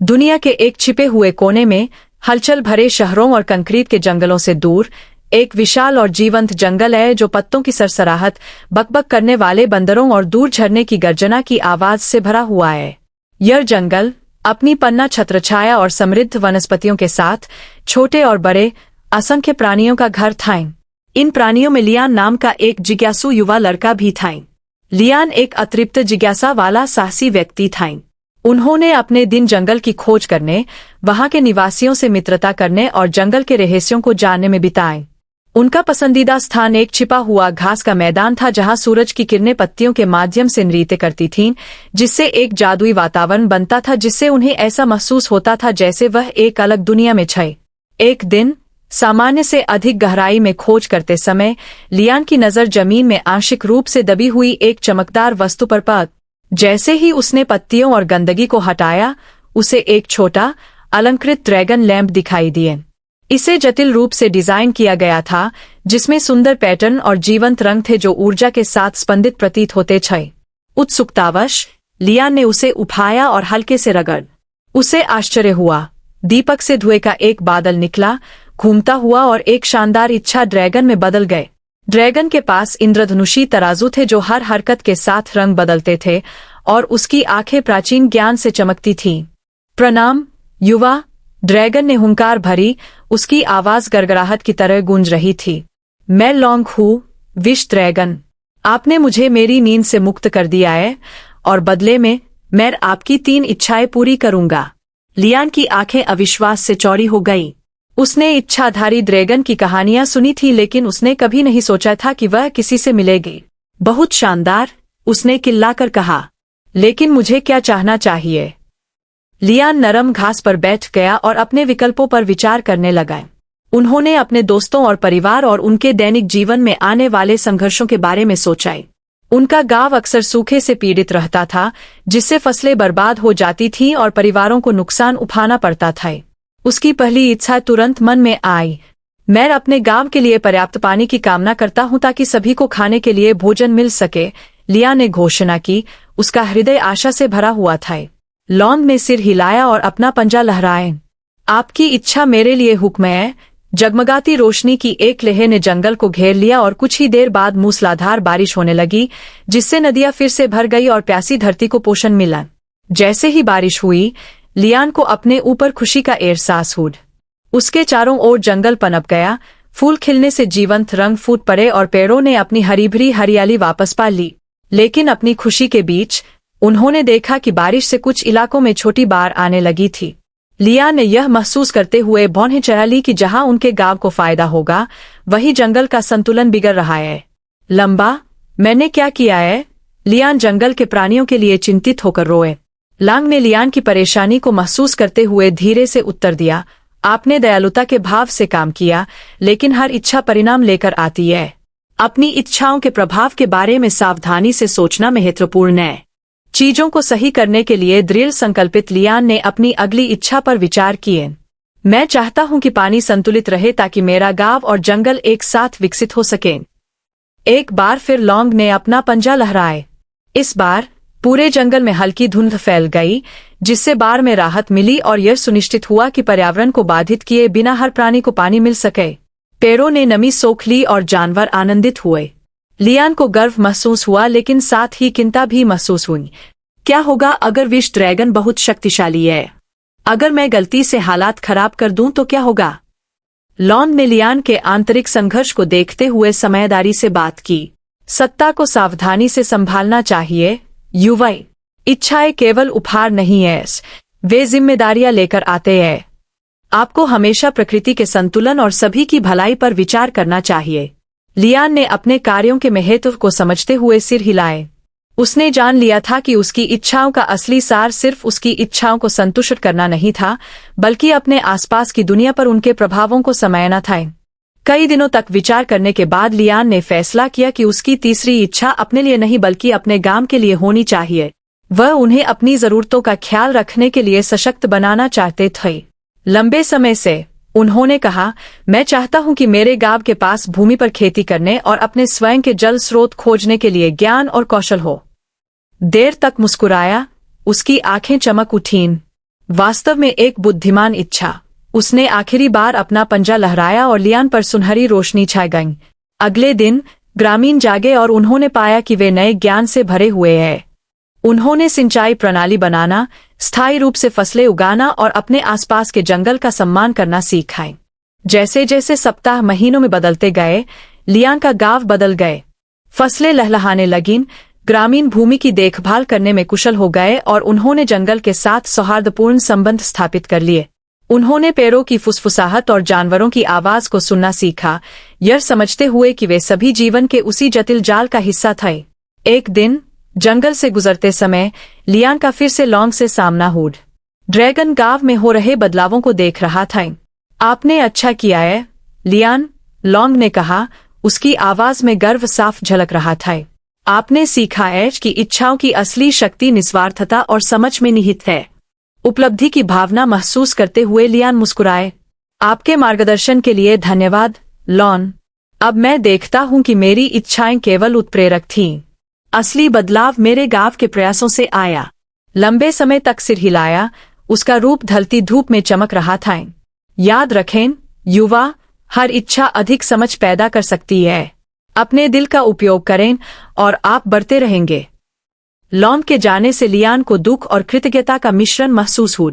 दुनिया के एक छिपे हुए कोने में, हलचल भरे शहरों और कंक्रीट के जंगलों से दूर, एक विशाल और जीवंत जंगल है जो पत्तों की सरसराहट, बकबक करने वाले बंदरों और दूर झरने की गर्जना की आवाज से भरा हुआ है। यह जंगल अपनी पन्ना छत्रछाया और समृद्ध वनस्पतियों के साथ छोटे और बड़े असंख्य प्राणियों का घर था। इन प्राणियों में लियान नाम का एक जिज्ञासु युवा लड़का भी था। लियान एक अतृप्त जिज्ञासा वाला साहसी व्यक्ति था। उन्होंने अपने दिन जंगल की खोज करने, वहां के निवासियों से मित्रता करने और जंगल के रहस्यों को जानने में बिताए। उनका पसंदीदा स्थान एक छिपा हुआ घास का मैदान था जहां सूरज की किरणें पत्तियों के माध्यम से नृत्य करती थीं, जिससे एक जादुई वातावरण बनता था जिससे उन्हें ऐसा महसूस होता था जैसे वह एक अलग दुनिया में छे। एक दिन सामान्य से अधिक गहराई में खोज करते समय लियान की नजर जमीन में आंशिक रूप से दबी हुई एक चमकदार वस्तु पर पड़ी। जैसे ही उसने पत्तियों और गंदगी को हटाया, उसे एक छोटा अलंकृत ड्रैगन लैंप दिखाई दिए। इसे जटिल रूप से डिजाइन किया गया था, जिसमें सुंदर पैटर्न और जीवंत रंग थे जो ऊर्जा के साथ स्पंदित प्रतीत होते थे। उत्सुकतावश लियान ने उसे उठाया और हल्के से रगड़। उसे आश्चर्य हुआ। दीपक से धुएं का एक बादल निकला, घूमता हुआ और एक शानदार इच्छा ड्रैगन में बदल गए। ड्रैगन के पास इंद्रधनुषी तराजू थे जो हर हरकत के साथ रंग बदलते थे और उसकी आंखें प्राचीन ज्ञान से चमकती थीं। प्रणाम युवा, ड्रैगन ने हुंकार भरी, उसकी आवाज गड़गड़ाहट की तरह गूंज रही थी। मैं लॉन्ग हूँ, विश ड्रैगन। आपने मुझे मेरी नींद से मुक्त कर दिया है और बदले में मैं आपकी 3 इच्छाएं पूरी करूंगा। लियान की आंखें अविश्वास से चौड़ी हो गईं। उसने इच्छाधारी ड्रैगन की कहानियां सुनी थी, लेकिन उसने कभी नहीं सोचा था कि वह किसी से मिलेगी। बहुत शानदार, उसने चिल्लाकर कहा। लेकिन मुझे क्या चाहना चाहिए? लियान नरम घास पर बैठ गया और अपने विकल्पों पर विचार करने लगा। उन्होंने अपने दोस्तों और परिवार और उनके दैनिक जीवन में आने वाले संघर्षों के बारे में सोचा। उनका गांव अक्सर सूखे से पीड़ित रहता था, जिससे फसलें बर्बाद हो जाती थीं और परिवारों को नुकसान उठाना पड़ता था। उसकी पहली इच्छा तुरंत मन में आई। मैं अपने गांव के लिए पर्याप्त पानी की कामना करता हूं ताकि सभी को खाने के लिए भोजन मिल सके, लियान ने घोषणा की। उसका हृदय आशा से भरा हुआ था। लॉन्ग ने सिर हिलाया और अपना पंजा लहराए। आपकी इच्छा मेरे लिए हुक्म है। जगमगाती रोशनी की एक लहर ने जंगल को घेर लिया और कुछ ही देर बाद मूसलाधार बारिश होने लगी, जिससे नदियां फिर से भर गई और प्यासी धरती को पोषण मिला। जैसे ही बारिश हुई, लियान को अपने ऊपर खुशी का एहसास हुआ। उसके चारों ओर जंगल पनप गया, फूल खिलने से जीवंत रंग फूट पड़े और पेड़ों ने अपनी हरी भरी हरियाली वापस पा ली। लेकिन अपनी खुशी के बीच उन्होंने देखा कि बारिश से कुछ इलाकों में छोटी बाढ़ आने लगी थी। लियान ने यह महसूस करते हुए भौहें चढ़ा ली कि जहां उनके गांव को फायदा होगा, वही जंगल का संतुलन बिगड़ रहा है। लंबा, मैंने क्या किया है? लियान जंगल के प्राणियों के लिए चिंतित होकर रोए। लांग ने लियान की परेशानी को महसूस करते हुए धीरे से उत्तर दिया। आपने दयालुता के भाव से काम किया, लेकिन हर इच्छा परिणाम लेकर आती है। अपनी इच्छाओं के प्रभाव के बारे में सावधानी से सोचना महत्वपूर्ण है। चीजों को सही करने के लिए दृढ़ संकल्पित लियान ने अपनी अगली इच्छा पर विचार किए। मैं चाहता हूं कि पानी संतुलित रहे ताकि मेरा गांव और जंगल एक साथ विकसित हो सकें। एक बार फिर लॉन्ग ने अपना पंजा लहराए। इस बार पूरे जंगल में हल्की धुंध फैल गई, जिससे बाढ़ में राहत मिली और यह सुनिश्चित हुआ कि पर्यावरण को बाधित किए बिना हर प्राणी को पानी मिल सके। पेड़ों ने नमी सोख ली और जानवर आनंदित हुए। लियान को गर्व महसूस हुआ, लेकिन साथ ही चिंता भी महसूस हुई। क्या होगा अगर विश ड्रैगन बहुत शक्तिशाली है? अगर मैं गलती से हालात खराब कर दूं तो क्या होगा? लॉन्ग ने लियान के आंतरिक संघर्ष को देखते हुए समझदारी से बात की। सत्ता को सावधानी से संभालना चाहिए युवा। इच्छाएं केवल उपहार नहीं है, वे जिम्मेदारियां लेकर आते हैं। आपको हमेशा प्रकृति के संतुलन और सभी की भलाई पर विचार करना चाहिए। लियान ने अपने कार्यों के महत्व को समझते हुए सिर हिलाए। उसने जान लिया था कि उसकी इच्छाओं का असली सार सिर्फ उसकी इच्छाओं को संतुष्ट करना नहीं था, बल्कि अपने आसपास की दुनिया पर उनके प्रभावों को समझना था। कई दिनों तक विचार करने के बाद लियान ने फैसला किया कि उसकी तीसरी इच्छा अपने लिए नहीं बल्कि अपने गांव के लिए होनी चाहिए। वह उन्हें अपनी जरूरतों का ख्याल रखने के लिए सशक्त बनाना चाहते थे। लंबे समय से उन्होंने कहा, मैं चाहता हूं कि मेरे गांव के पास भूमि पर खेती करने और अपने स्वयं के जल स्रोत खोजने के लिए ज्ञान और कौशल हो। देर तक मुस्कुराया, उसकी आंखें चमक उठीं। वास्तव में एक बुद्धिमान इच्छा। उसने आखिरी बार अपना पंजा लहराया और लियान पर सुनहरी रोशनी छा गई। अगले दिन ग्रामीण जागे और उन्होंने पाया कि वे नए ज्ञान से भरे हुए हैं। उन्होंने सिंचाई प्रणाली बनाना, स्थायी रूप से फसलें उगाना और अपने आसपास के जंगल का सम्मान करना सीखा। जैसे जैसे सप्ताह महीनों में बदलते गए, लियान का गांव बदल गए। फसलें लहलहाने लगीं, ग्रामीण भूमि की देखभाल करने में कुशल हो गए और उन्होंने जंगल के साथ सौहार्दपूर्ण संबंध स्थापित कर लिए। उन्होंने पेड़ों की फुसफुसाहट और जानवरों की आवाज को सुनना सीखा, यह समझते हुए कि वे सभी जीवन के उसी जटिल जाल का हिस्सा थे। एक दिन जंगल से गुजरते समय लियान का फिर से लॉन्ग से सामना हुआ। ड्रैगन गांव में हो रहे बदलावों को देख रहा था। आपने अच्छा किया है, लियान, लॉन्ग ने कहा। उसकी आवाज में गर्व साफ झलक रहा था। आपने सीखा है कि इच्छाओं की असली शक्ति निस्वार्थता और समझ में निहित है। उपलब्धि की भावना महसूस करते हुए लियान मुस्कुराए। आपके मार्गदर्शन के लिए धन्यवाद, लॉन। अब मैं देखता हूं कि मेरी इच्छाएं केवल उत्प्रेरक थीं। असली बदलाव मेरे गांव के प्रयासों से आया। लंबे समय तक सिर हिलाया, उसका रूप ढलती धूप में चमक रहा था। याद रखें, युवा, हर इच्छा अधिक समझ पैदा कर सकती है। अपने दिल का उपयोग करें और आप बढ़ते रहेंगे। लॉन के जाने से लियान को दुख और कृतज्ञता का मिश्रण महसूस हुआ।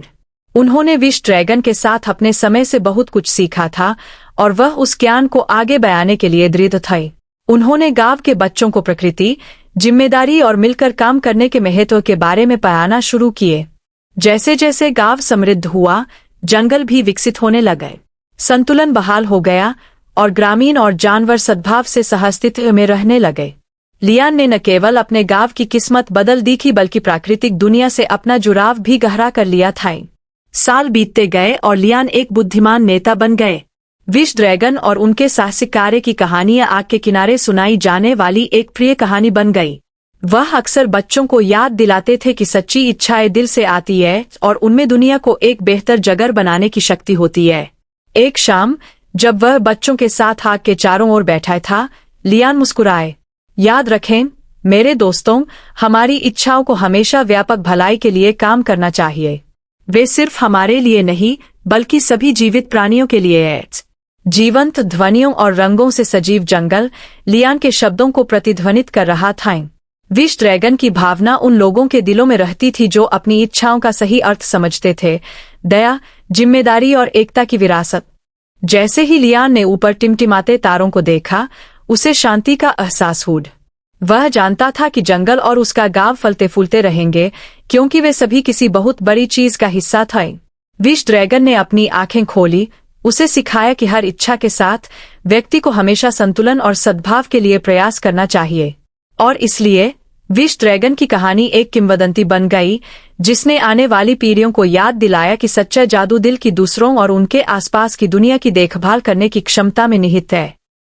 उन्होंने विश ड्रैगन के साथ अपने समय से बहुत कुछ सीखा था और वह उस ज्ञान को आगे बयाने के लिए दृढ़ थे। उन्होंने गांव के बच्चों को प्रकृति, जिम्मेदारी और मिलकर काम करने के महत्व के बारे में पढ़ाना शुरू किए। जैसे जैसे गांव समृद्ध हुआ, जंगल भी विकसित होने लगे। संतुलन बहाल हो गया और ग्रामीण और जानवर सद्भाव से सहअस्तित्व में रहने लगे। लियान ने न केवल अपने गांव की किस्मत बदल दी थी बल्कि प्राकृतिक दुनिया से अपना जुड़ाव भी गहरा कर लिया था। साल बीतते गए और लियान एक बुद्धिमान नेता बन गए। विश ड्रैगन और उनके साहसिक कार्य की कहानियां आग के किनारे सुनाई जाने वाली एक प्रिय कहानी बन गई। वह अक्सर बच्चों को याद दिलाते थे कि सच्ची इच्छाएं दिल से आती है और उनमें दुनिया को एक बेहतर जगह बनाने की शक्ति होती है। एक शाम जब वह बच्चों के साथ आग के चारों ओर बैठा था, लियान मुस्कुराए। याद रखें, मेरे दोस्तों, हमारी इच्छाओं को हमेशा व्यापक भलाई के लिए काम करना चाहिए। वे सिर्फ हमारे लिए नहीं बल्कि सभी जीवित प्राणियों के लिए है। जीवंत ध्वनियों और रंगों से सजीव जंगल लियान के शब्दों को प्रतिध्वनित कर रहा था। विश ड्रैगन की भावना उन लोगों के दिलों में रहती थी जो अपनी इच्छाओं का सही अर्थ समझते थे, दया, जिम्मेदारी और एकता की विरासत। जैसे ही लियान ने ऊपर टिमटिमाते तारों को देखा, उसे शांति का एहसास हुआ। वह जानता था कि जंगल और उसका गांव फलते फूलते रहेंगे क्योंकि वे सभी किसी बहुत बड़ी चीज का हिस्सा थे। विश ड्रैगन ने अपनी आंखें खोली, उसे सिखाया कि हर इच्छा के साथ व्यक्ति को हमेशा संतुलन और सद्भाव के लिए प्रयास करना चाहिए। और इसलिए विश ड्रैगन की कहानी एक किंवदंती बन गई जिसने आने वाली पीढ़ियों को याद दिलाया कि सच्चा जादू दिल की दूसरों और उनके आसपास की दुनिया की देखभाल करने की क्षमता में निहित है।